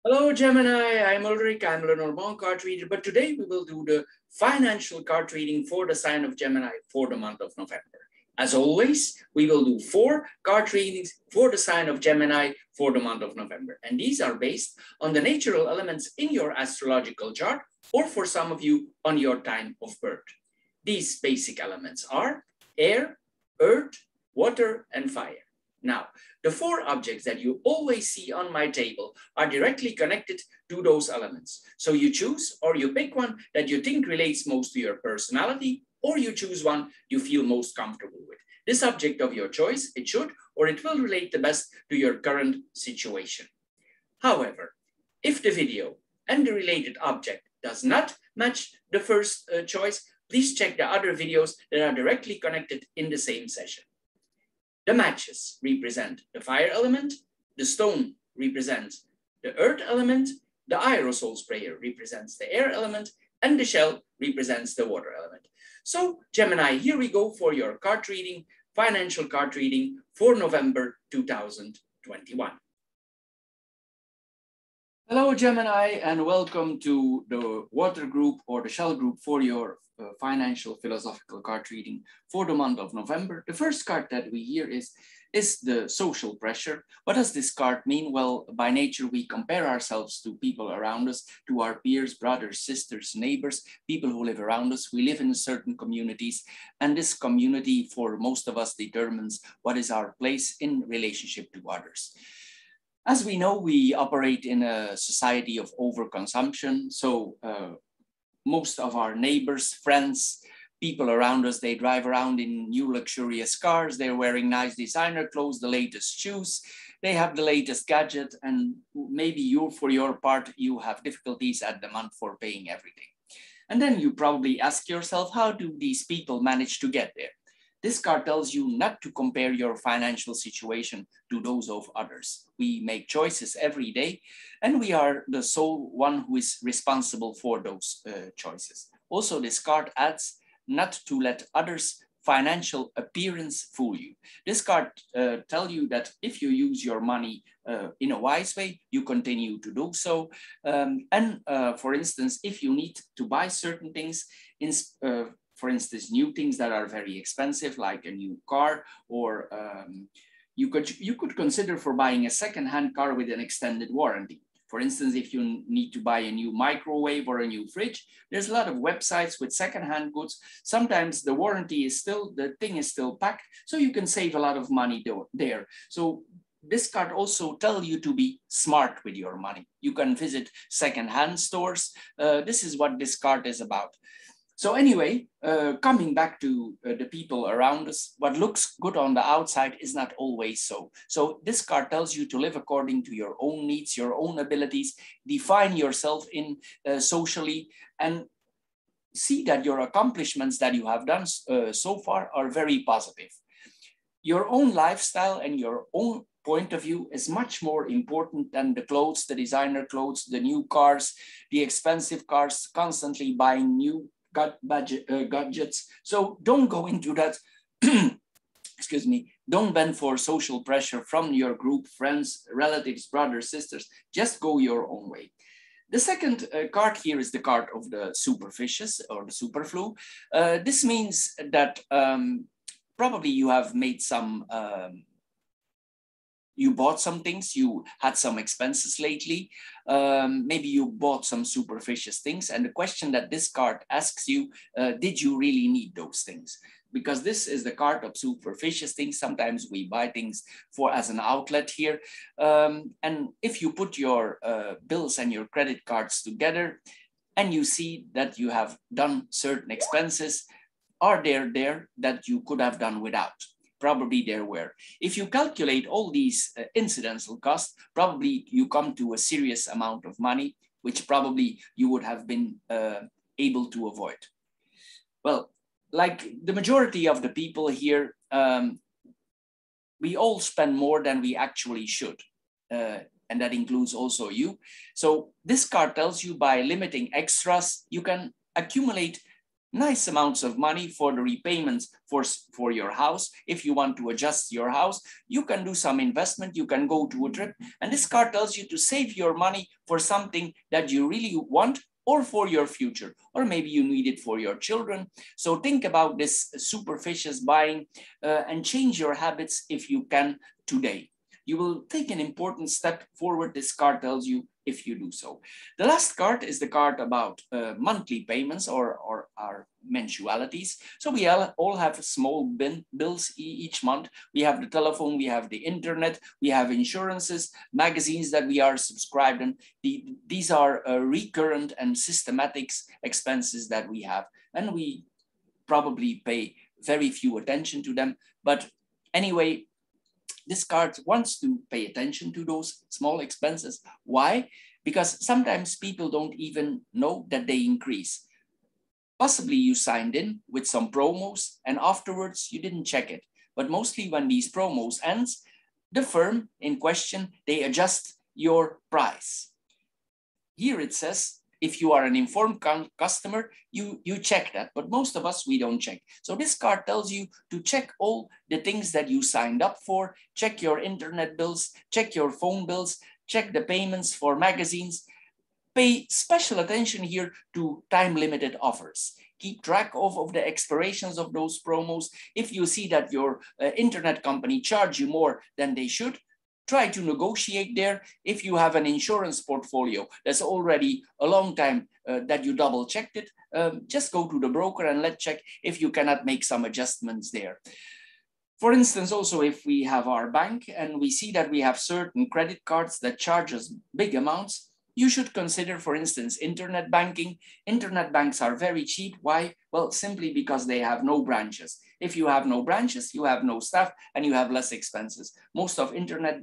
Hello, Gemini. I'm Ulrich. I'm Lenormand card reader, but today we will do the financial card reading for the sign of Gemini for the month of November. As always, we will do 4 card readings for the sign of Gemini for the month of November. And these are based on the natural elements in your astrological chart, or for some of you, on your time of birth. These basic elements are air, earth, water, and fire. Now, the 4 objects that you always see on my table are directly connected to those elements. So you choose or you pick one that you think relates most to your personality, or you choose one you feel most comfortable with. This object of your choice, it should or it will relate the best to your current situation. However, if the video and the related object does not match the first choice, please check the other videos that are directly connected in the same session. The matches represent the fire element, the stone represents the earth element, the aerosol sprayer represents the air element, and the shell represents the water element. So, Gemini, here we go for your card reading, financial card reading for November 2021. Hello, Gemini, and welcome to the water group or the shell group for your financial philosophical card reading for the month of November. The first card that we hear is the social pressure. What does this card mean? Well, by nature, we compare ourselves to people around us, to our peers, brothers, sisters, neighbors, people who live around us. We live in certain communities, and this community, for most of us, determines what is our place in relationship to others. As we know, we operate in a society of overconsumption. So most of our neighbors, friends, people around us, they drive around in new luxurious cars. They're wearing nice designer clothes, the latest shoes. They have the latest gadget. And maybe you, for your part, you have difficulties at the month for paying everything. And then you probably ask yourself, how do these people manage to get there? This card tells you not to compare your financial situation to those of others. We make choices every day, and we are the sole one who is responsible for those choices. Also, this card adds not to let others' financial appearance fool you. This card tells you that if you use your money in a wise way, you continue to do so. For instance, if you need to buy certain things, for instance, new things that are very expensive, like a new car, or you could consider for buying a second-hand car with an extended warranty. For instance, if you need to buy a new microwave or a new fridge, there's a lot of websites with second-hand goods. Sometimes the warranty is still, the thing is still packed, so you can save a lot of money there. So this card also tells you to be smart with your money. You can visit second-hand stores. This is what this card is about. So anyway, coming back to the people around us, what looks good on the outside is not always so. So this card tells you to live according to your own needs, your own abilities, define yourself in socially, and see that your accomplishments that you have done so far are very positive. Your own lifestyle and your own point of view is much more important than the clothes, the designer clothes, the new cars, the expensive cars, constantly buying new gadgets. So don't go into that. Excuse me. Don't bend for social pressure from your group, friends, relatives, brothers, sisters. Just go your own way. The second card here is the card of the superficious or the superflu. This means that probably you have made some you bought some things, you had some expenses lately, maybe you bought some superficious things. And the question that this card asks you, did you really need those things? Because this is the card of superficious things. Sometimes we buy things for as an outlet here. And if you put your bills and your credit cards together and you see that you have done certain expenses, are there that you could have done without? Probably there were. If you calculate all these incidental costs, probably you come to a serious amount of money, which probably you would have been able to avoid. Well, like the majority of the people here, we all spend more than we actually should. And that includes also you. So this card tells you by limiting extras, you can accumulate nice amounts of money for the repayments for your house. If you want to adjust your house, you can do some investment, you can go to a trip. And this card tells you to save your money for something that you really want or for your future, or maybe you need it for your children. So think about this superstitious buying and change your habits if you can today. You will take an important step forward, this card tells you, if you do so. The last card is the card about monthly payments or our mensualities. So we all have small bills each month. We have the telephone, we have the internet, we have insurances, magazines that we are subscribed in. These are recurrent and systematic expenses that we have, and we probably pay very few attention to them. But anyway, this card wants to pay attention to those small expenses. Why? Because sometimes people don't even know that they increase. Possibly you signed in with some promos and afterwards you didn't check it. But mostly when these promos ends, the firm in question, they adjust your price. Here it says, if you are an informed customer, you check that, but most of us, we don't check. So this card tells you to check all the things that you signed up for, check your internet bills, check your phone bills, check the payments for magazines. Pay special attention here to time-limited offers. Keep track of the expirations of those promos. If you see that your internet company charge you more than they should, try to negotiate there. If you have an insurance portfolio that's already a long time that you double checked it, just go to the broker and let's check if you cannot make some adjustments there. For instance, also if we have our bank and we see that we have certain credit cards that charge us big amounts, you should consider, for instance, internet banking. Internet banks are very cheap. Why? Well, simply because they have no branches. If you have no branches, you have no staff and you have less expenses. Most of internet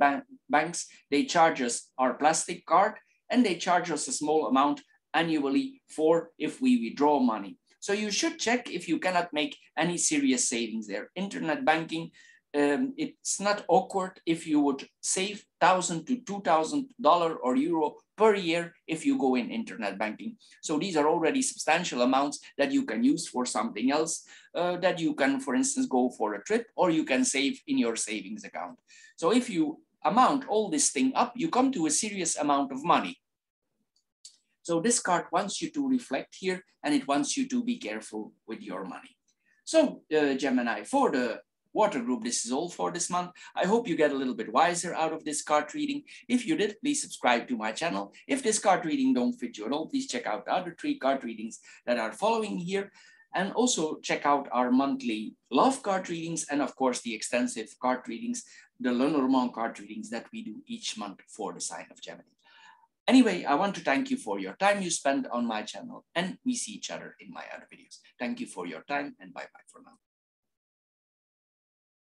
banks, they charge us our plastic card and they charge us a small amount annually for if we withdraw money. So you should check if you cannot make any serious savings there. Internet banking, it's not awkward if you would save $1,000 to $2,000 or euro per year if you go in internet banking. So these are already substantial amounts that you can use for something else, that you can, for instance, go for a trip or you can save in your savings account. So if you amount all this thing up, you come to a serious amount of money. So this card wants you to reflect here and it wants you to be careful with your money. So Gemini, for the Water Group, this is all for this month. I hope you get a little bit wiser out of this card reading. If you did, please subscribe to my channel. If this card reading don't fit you at all, please check out the other 3 card readings that are following here. And also check out our monthly love card readings and of course the extensive card readings, the Lenormand card readings that we do each month for the sign of Gemini. Anyway, I want to thank you for your time you spent on my channel and we see each other in my other videos. Thank you for your time and bye-bye for now.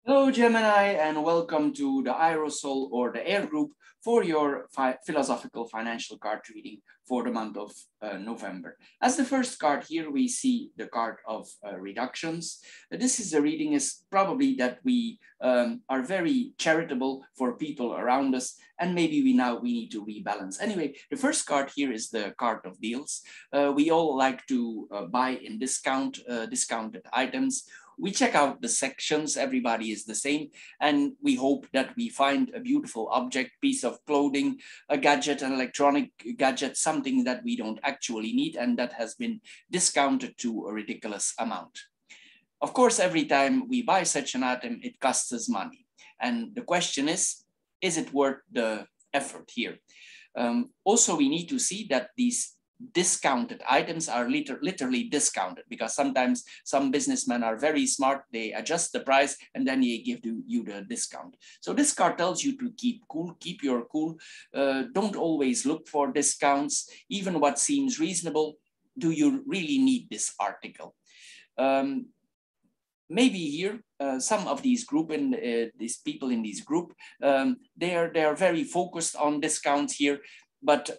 Hello Gemini and welcome to the Aerosol or the Air Group for your philosophical financial card reading for the month of November. As the first card here, we see the card of reductions. This is a reading is probably that we are very charitable for people around us and maybe we need to rebalance. Anyway, the first card here is the card of deals. We all like to buy in discounted items. We check out the sections, everybody is the same, and we hope that we find a beautiful object, piece of clothing, a gadget, an electronic gadget, something that we don't actually need and that has been discounted to a ridiculous amount. Of course, every time we buy such an item, it costs us money. And the question is it worth the effort here? Also, we need to see that these discounted items are literally discounted because sometimes some businessmen are very smart. They adjust the price and then they give you the discount. So this card tells you to keep cool, keep your cool. Don't always look for discounts. Even what seems reasonable, do you really need this article? Maybe here, some of these these people in this group, they are very focused on discounts here, but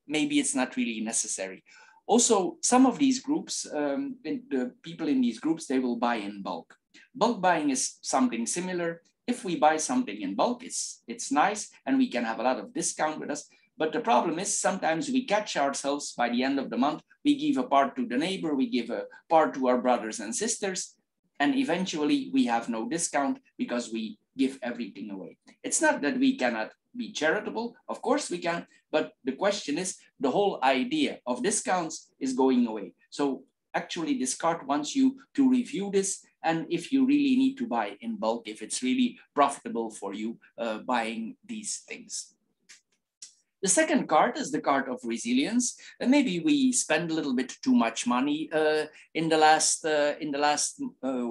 maybe it's not really necessary. Also, some of these groups, the people in these groups, they will buy in bulk. Bulk buying is something similar. if we buy something in bulk, it's nice and we can have a lot of discount with us. But the problem is sometimes we catch ourselves by the end of the month, we give a part to the neighbor, we give a part to our brothers and sisters, and eventually we have no discount because we give everything away. It's not that we cannot be charitable, of course we can, but the question is the whole idea of discounts is going away. So actually this card wants you to review this, and if you really need to buy in bulk, if it's really profitable for you buying these things. The second card is the card of resilience. And maybe we spend a little bit too much money in the last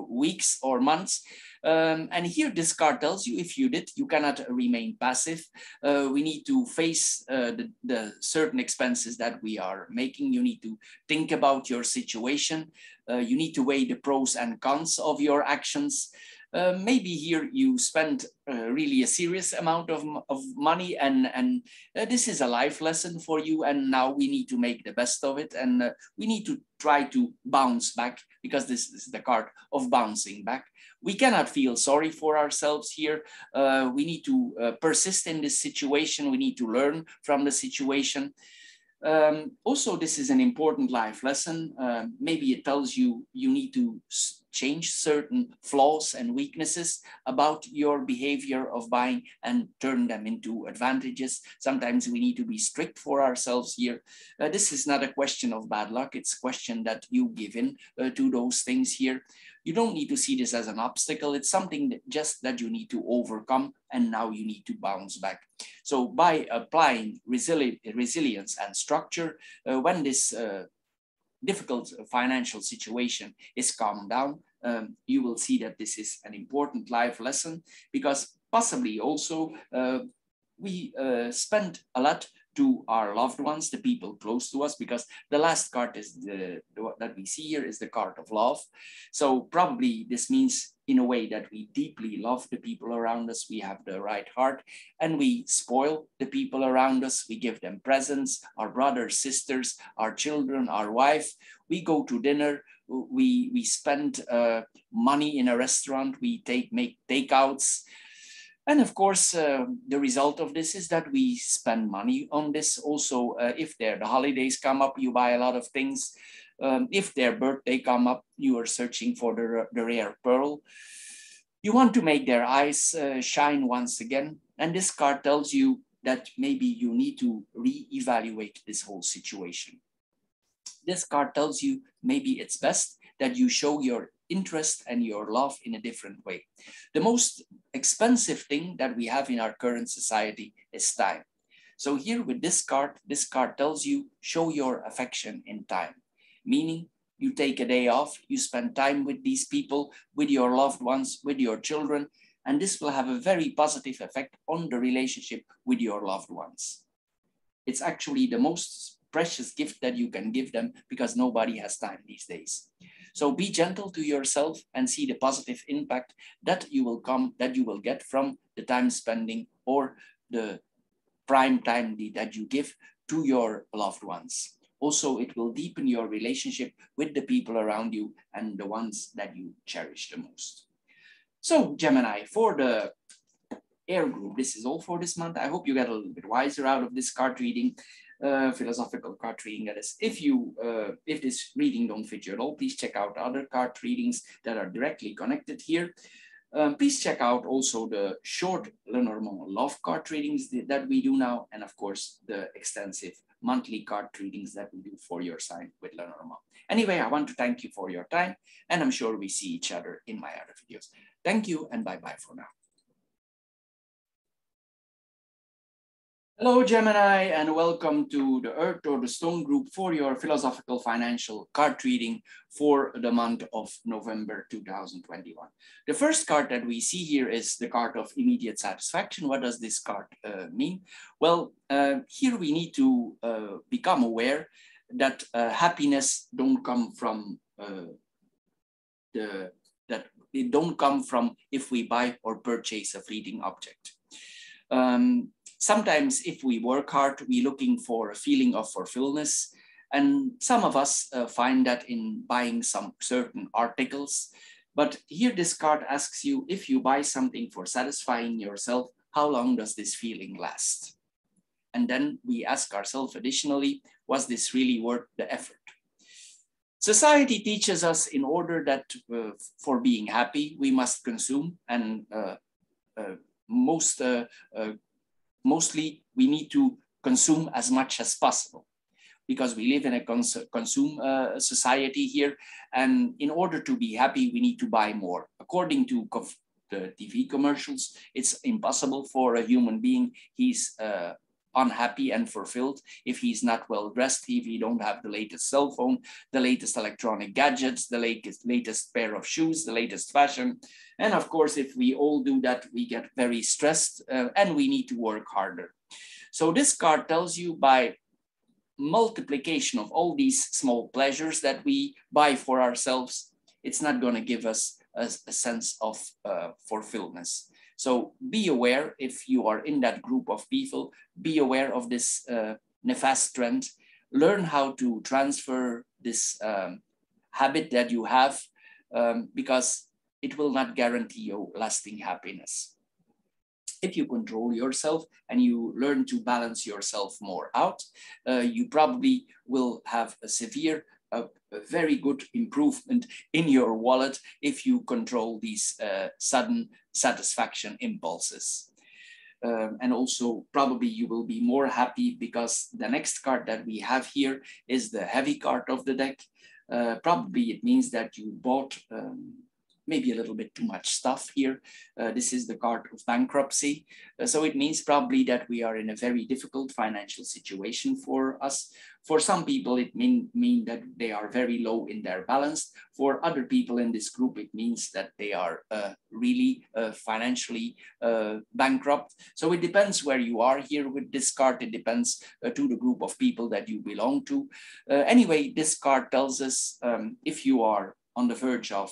weeks or months. And here this card tells you, if you did, you cannot remain passive. We need to face the certain expenses that we are making. You need to think about your situation. You need to weigh the pros and cons of your actions. Maybe here you spend really a serious amount of money, and this is a life lesson for you, and now we need to make the best of it, and we need to try to bounce back, because this is the card of bouncing back. We cannot feel sorry for ourselves here. We need to persist in this situation. We need to learn from the situation. Also, this is an important life lesson. Maybe it tells you you need to change certain flaws and weaknesses about your behavior of buying and turn them into advantages. Sometimes we need to be strict for ourselves here. This is not a question of bad luck. It's a question that you give in to those things here. You don't need to see this as an obstacle. It's something that just that you need to overcome, and now you need to bounce back. So by applying resilience and structure, when this difficult financial situation is calmed down, you will see that this is an important life lesson, because possibly also we spend a lot to our loved ones, the people close to us, because the last card is that we see here is the card of love. So probably this means in a way that we deeply love the people around us, we have the right heart, and we spoil the people around us. We give them presents, our brothers, sisters, our children, our wife. We go to dinner, we spend money in a restaurant, we make takeouts. And of course, the result of this is that we spend money on this. Also, if the holidays come up, you buy a lot of things. If their birthday come up, you are searching for the rare pearl. You want to make their eyes shine once again. And this card tells you that maybe you need to reevaluate this whole situation. This card tells you maybe it's best that you show your interest and your love in a different way. The most expensive thing that we have in our current society is time. So here with this card tells you show your affection in time, meaning you take a day off, you spend time with these people, with your loved ones, with your children, and this will have a very positive effect on the relationship with your loved ones. It's actually the most precious gift that you can give them, because nobody has time these days. So be gentle to yourself and see the positive impact that you will get from the time spending or the prime time that you give to your loved ones. Also, it will deepen your relationship with the people around you and the ones that you cherish the most. So Gemini, for the air group, this is all for this month. I hope you get a little bit wiser out of this card reading. Philosophical card reading, that is. If this reading don't fit you at all, please check out other card readings that are directly connected here. Please check out also the short Lenormand love card readings that we do now, and of course the extensive monthly card readings that we do for your sign with Lenormand. Anyway, I want to thank you for your time, and I'm sure we see each other in my other videos. Thank you, and bye-bye for now. Hello, Gemini, and welcome to the Earth or the Stone group for your philosophical financial card reading for the month of November 2021. The first card that we see here is the card of immediate satisfaction. What does this card mean? Well, here we need to become aware that happiness don't come from it don't come from if we buy or purchase a fleeting object. Sometimes if we work hard, we're looking for a feeling of fulfillment. And some of us find that in buying some certain articles. But here this card asks you, if you buy something for satisfying yourself, how long does this feeling last? And then we ask ourselves additionally, was this really worth the effort? Society teaches us in order that for being happy, we must consume, and mostly we need to consume as much as possible, because we live in a consume society here. And in order to be happy, we need to buy more. According to the TV commercials, it's impossible for a human being. He's unhappy and fulfilled if he's not well dressed, if he don't have the latest cell phone, the latest electronic gadgets, the latest pair of shoes, the latest fashion. And of course, if we all do that, we get very stressed and we need to work harder. So this card tells you, by multiplication of all these small pleasures that we buy for ourselves, it's not going to give us a sense of fulfillment. So be aware, if you are in that group of people, be aware of this nefast trend. Learn how to transfer this habit that you have, because it will not guarantee you lasting happiness. If you control yourself and you learn to balance yourself more out, you probably will have a very good improvement in your wallet if you control these sudden satisfaction impulses. And also probably you will be more happy, because the next card that we have here is the heavy card of the deck. Probably it means that you bought maybe a little bit too much stuff here. This is the card of bankruptcy. So it means probably that we are in a very difficult financial situation for us. For some people, it mean that they are very low in their balance. For other people in this group, it means that they are really financially bankrupt. So it depends where you are here with this card. It depends to the group of people that you belong to. Anyway, this card tells us if you are on the verge of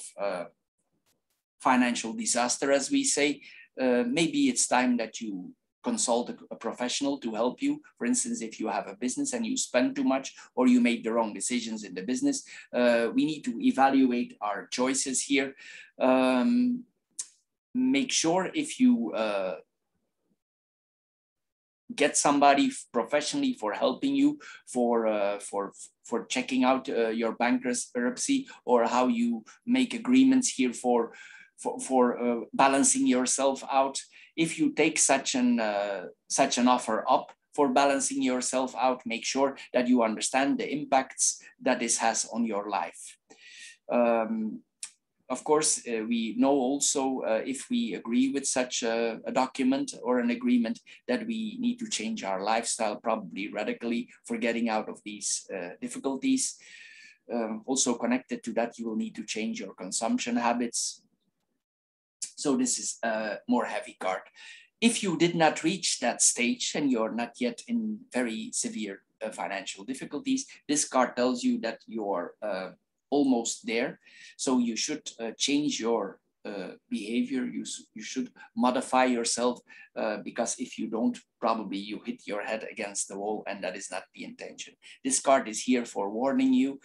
financial disaster, as we say, maybe it's time that you consult a professional to help you. For instance, if you have a business and you spend too much, or you make the wrong decisions in the business, we need to evaluate our choices here. Make sure if you get somebody professionally for helping you, for checking out your bankruptcy, or how you make agreements here for balancing yourself out. If you take such an offer up for balancing yourself out, make sure that you understand the impacts that this has on your life. Of course, we know also if we agree with such a document or an agreement, that we need to change our lifestyle, probably radically, for getting out of these difficulties. Also connected to that, you will need to change your consumption habits. So this is a more heavy card. If you did not reach that stage and you're not yet in very severe financial difficulties, this card tells you that you're almost there. So you should change your behavior. You should modify yourself, because if you don't, probably you hit your head against the wall, and that is not the intention. This card is here for warning you,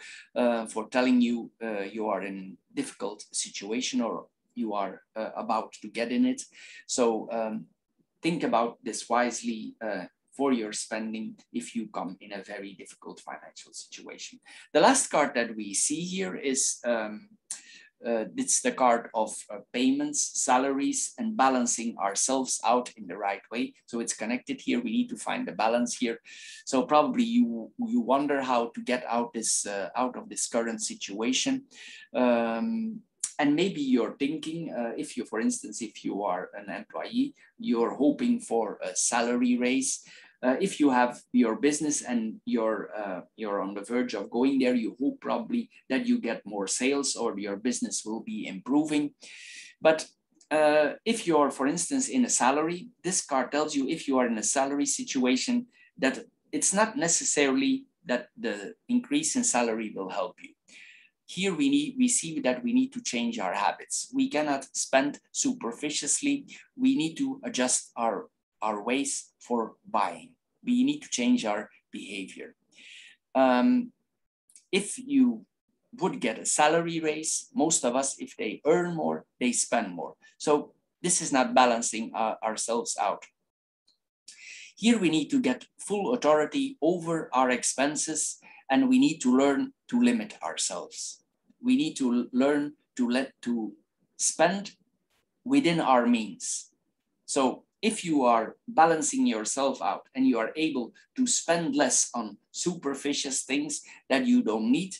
for telling you you are in a difficult situation, or you are about to get in it. So think about this wisely for your spending if you come in a very difficult financial situation. The last card that we see here is it's the card of payments, salaries, and balancing ourselves out in the right way. So it's connected here. We need to find the balance here. So probably you wonder how to get out of this current situation. And maybe you're thinking, if you, for instance, if you are an employee, you're hoping for a salary raise. If you have your business and you're on the verge of going there, you hope probably that you get more sales or your business will be improving. But if you're, for instance, in a salary, this card tells you, if you are in a salary situation, that it's not necessarily that the increase in salary will help you. Here we see that we need to change our habits. We cannot spend superficially. We need to adjust our ways for buying. We need to change our behavior. If you would get a salary raise. Most of us, if they earn more, they spend more. So this is not balancing ourselves out. Here we need to get full authority over our expenses, and we need to learn to limit ourselves. We need to learn to spend within our means. So if you are balancing yourself out and you are able to spend less on superficial things that you don't need,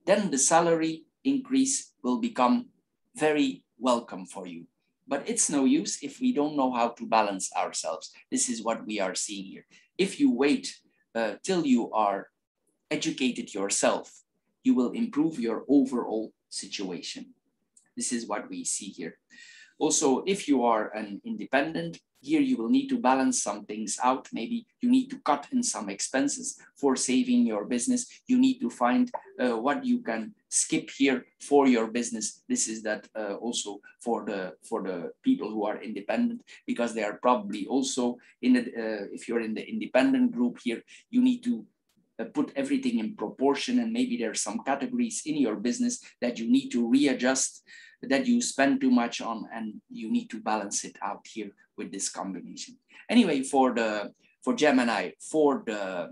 then the salary increase will become very welcome for you. But it's no use if we don't know how to balance ourselves. This is what we are seeing here. If you wait till you are educated yourself, you will improve your overall situation. This is what we see here. Also, if you are an independent, here you will need to balance some things out. Maybe you need to cut in some expenses for saving your business. You need to find what you can skip here for your business. This is that also for the people who are independent, because they are probably also in the, if you're in the independent group here, you need to put everything in proportion, and maybe there are some categories in your business that you need to readjust, that you spend too much on, and you need to balance it out here with this combination. Anyway, for Gemini, for the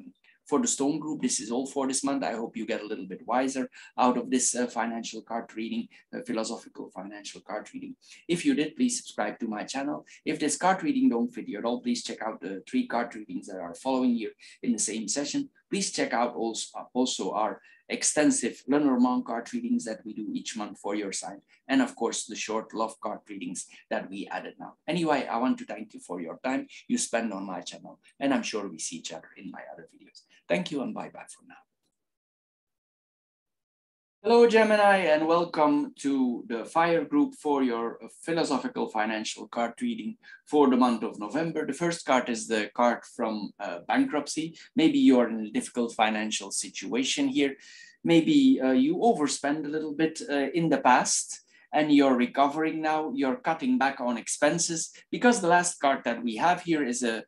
Stone Group, this is all for this month. I hope you get a little bit wiser out of this financial card reading, philosophical financial card reading. If you did, please subscribe to my channel. If this card reading don't fit you at all, please check out the 3 card readings that are following here in the same session. Please check out also our extensive Lenormand card readings that we do each month for your sign. And of course, the short love card readings that we added now. Anyway, I want to thank you for your time you spend on my channel. And I'm sure we see each other in my other videos. Thank you and bye-bye for now. Hello, Gemini, and welcome to the Fire Group for your philosophical financial card reading for the month of November. The first card is the card from bankruptcy. Maybe you're in a difficult financial situation here. Maybe you overspent a little bit in the past and you're recovering now. You're cutting back on expenses, because the last card that we have here is the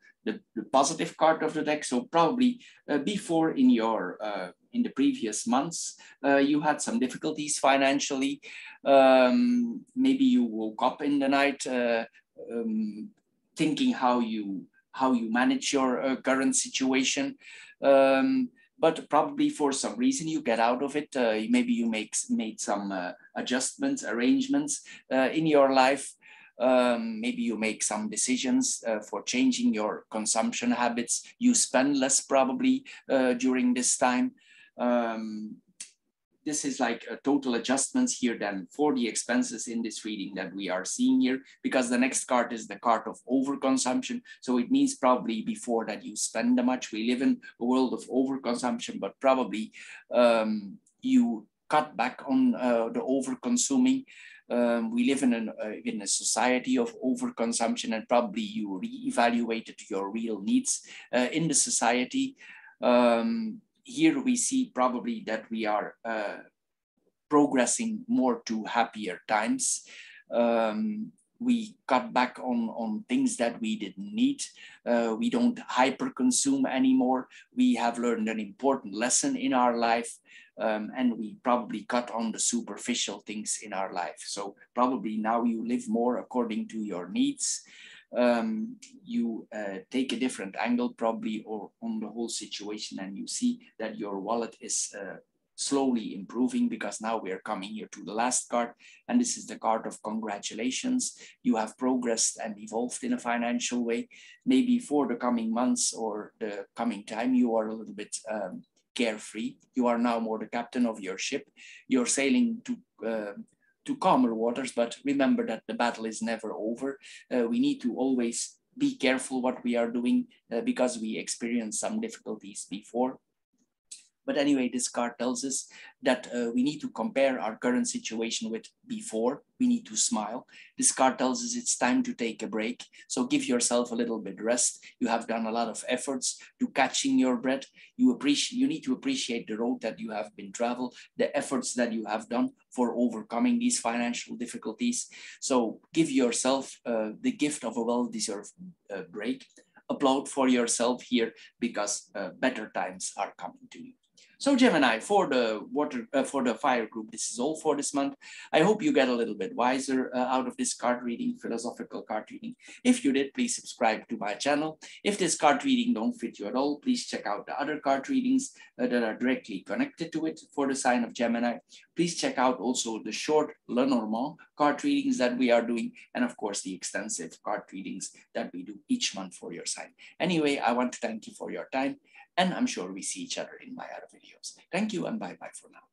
positive card of the deck. So probably before in the previous months, you had some difficulties financially. Maybe you woke up in the night thinking how you manage your current situation. But probably for some reason you get out of it. Maybe you made some adjustments, arrangements in your life. Maybe you make some decisions for changing your consumption habits. You spend less probably during this time. This is like a total adjustments here then for the expenses in this reading that we are seeing here, because the next card is the card of overconsumption. So it means probably before that you spend much. We live in a world of overconsumption, but probably you cut back on the overconsuming. We live in a society of overconsumption, and probably you reevaluated your real needs in the society. Here we see probably that we are progressing more to happier times. We cut back on things that we didn't need. We don't hyper consume anymore. We have learned an important lesson in our life, and we probably cut on the superficial things in our life. So probably now you live more according to your needs. You take a different angle probably or on the whole situation, and you see that your wallet is slowly improving, because now we are coming here to the last card, and this is the card of congratulations. You have progressed and evolved in a financial way. Maybe for the coming months or the coming time, you are a little bit carefree. You are now more the captain of your ship. You're sailing to calmer waters, but remember that the battle is never over. We need to always be careful what we are doing because we experienced some difficulties before. But anyway, this card tells us that we need to compare our current situation with before. We need to smile. This card tells us it's time to take a break. So give yourself a little bit rest. You have done a lot of efforts to catching your breath. You need to appreciate the road that you have been traveled, the efforts that you have done for overcoming these financial difficulties. So give yourself the gift of a well-deserved break. Applaud for yourself here, because better times are coming to you. So Gemini, for the fire group, this is all for this month. I hope you get a little bit wiser out of this card reading, philosophical card reading. If you did, please subscribe to my channel. If this card reading don't fit you at all, please check out the other card readings that are directly connected to it for the sign of Gemini. Please check out also the short Lenormand card readings that we are doing, and of course the extensive card readings that we do each month for your sign. Anyway, I want to thank you for your time, and I'm sure we see each other in my other videos. Thank you and bye-bye for now.